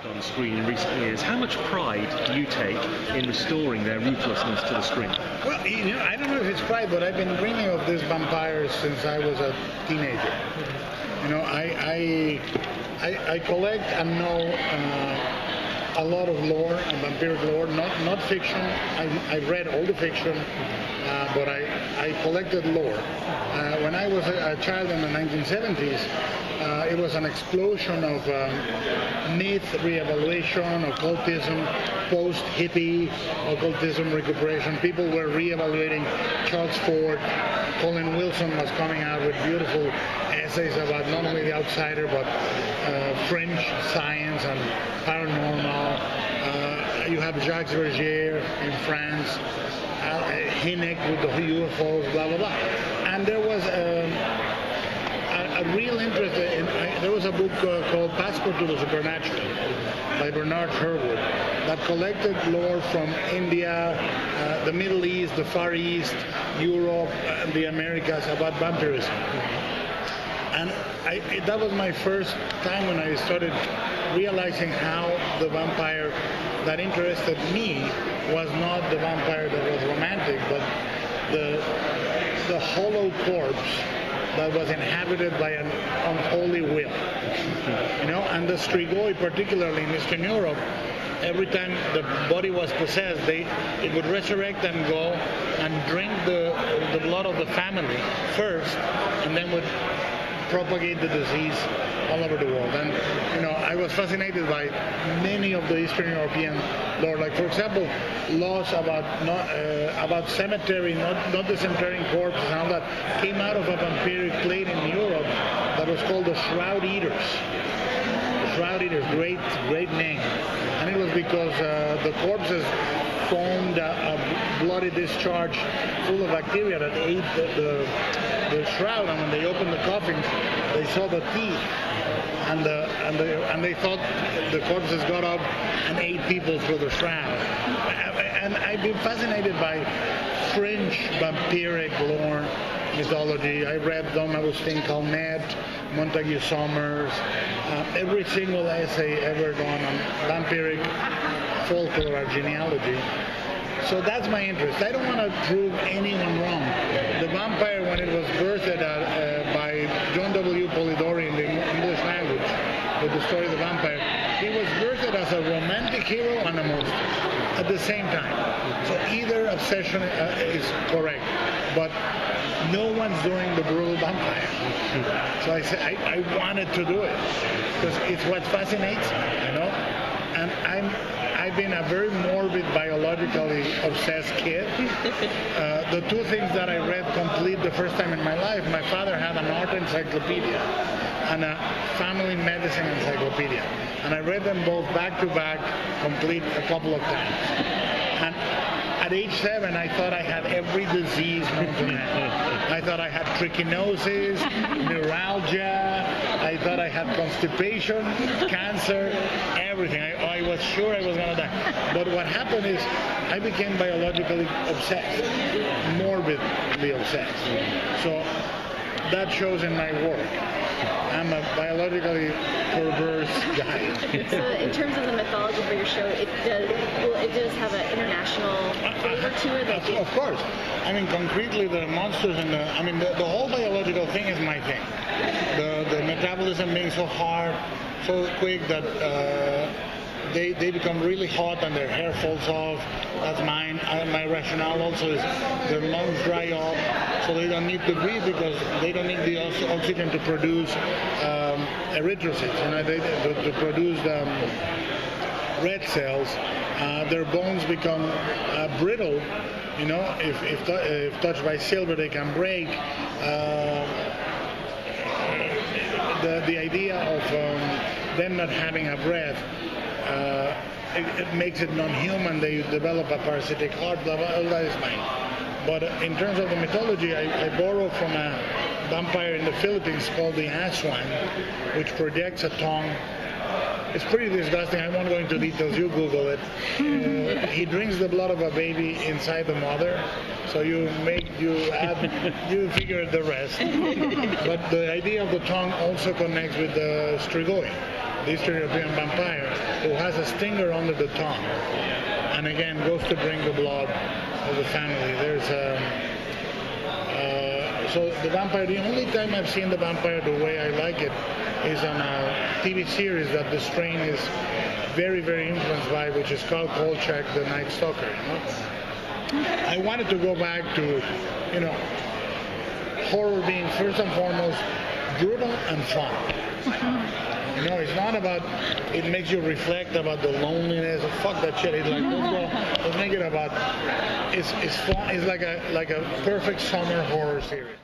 on screen in recent years. How much pride do you take in restoring their ruthlessness to the screen? Well, I don't know if it's pride, but I've been dreaming of these vampires since I was a teenager. I collect and know a lot of lore, vampiric lore, not fiction. I've read all the fiction, but I collected lore. When I was a child in the 1970s, it was an explosion of myth reevaluation, occultism, post-hippie occultism recuperation. People were reevaluating Charles Ford. Colin Wilson was coming out with beautiful essays about not only the outsider, but fringe science and paranormal. You have Jacques Vergier in France, Hynek with the UFOs, blah, blah, blah. And there was a real interest there was a book called Passport to the Supernatural by Bernard Sherwood that collected lore from India, the Middle East, the Far East, Europe, the Americas about vampirism. And that was my first time when I started realizing how the vampire that interested me was not the vampire that was romantic, but the hollow corpse that was inhabited by an unholy will. And the strigoi, particularly in Eastern Europe, every time the body was possessed, it would resurrect and go and drink the blood of the family first, and then would propagate the disease all over the world. And I was fascinated by many of the Eastern European lore. Like, for example, laws about cemetery, not disinterring corpses and all that, came out of a vampiric plate in Europe that was called the Shroud Eaters. The Shroud Eaters, great name. And it was because the corpses formed a bloody discharge full of bacteria that ate the shroud, and when they opened the coffins, they saw the teeth, and they thought the corpses got up and ate people through the shroud. And I've been fascinated by fringe vampiric lore, mythology. I read Don Agustin Calmet, Montague Summers, every single essay ever done on vampiric folklore or genealogy. So that's my interest. I don't want to prove anyone wrong. The vampire, when it was birthed by John W. Polidori in the English language, with the story of the vampire, he was birthed as a romantic hero and a monster at the same time. So either obsession is correct, but no one's doing the brutal vampire. So I said I wanted to do it because it's what fascinates me, And I've been a very morbid, biologically obsessed kid. The two things that I read complete the first time in my life, my father had an art encyclopedia and a family medicine encyclopedia. And I read them both back to back, complete a couple of times. And at age 7, I thought I had every disease known to man. I thought I had trichinosis, neuralgia, I thought I had constipation, cancer, everything. I was sure I was going to die. But what happened is I became biologically obsessed, morbidly obsessed. So that shows in my work. I'm a biologically perverse guy. So in terms of the mythology for your show, it does have an international flavor to it? Of course. I mean, concretely, the monsters and the whole biological thing is my thing. The metabolism being so hard, so quick that they become really hot and their hair falls off. That's mine. My rationale also is their lungs dry up, so they don't need to breathe because they don't need the oxygen to produce erythrocytes, to produce red cells. Their bones become brittle. If touched by silver, they can break. The idea of them not having a breath, it makes it non-human. They develop a parasitic heart, blah, blah, all that is mine. But in terms of the mythology, I borrow from a vampire in the Philippines called the Aswan, which projects a tongue. It's pretty disgusting. I won't go into details. You Google it. He drinks the blood of a baby inside the mother. So you figure the rest. But the idea of the tongue also connects with the strigoi. the Eastern European vampire, who has a stinger under the tongue, and again goes to drink the blood of the family. There's so the vampire. The only time I've seen the vampire the way I like it is on a TV series that the strain is very, very influenced by, which is called Kolchak, the Night Stalker. I wanted to go back to, horror being first and foremost brutal and fun. It's not about, it makes you reflect about the loneliness. Fuck that shit. It's like, let's make it about, it's fun. It's like a perfect summer horror series.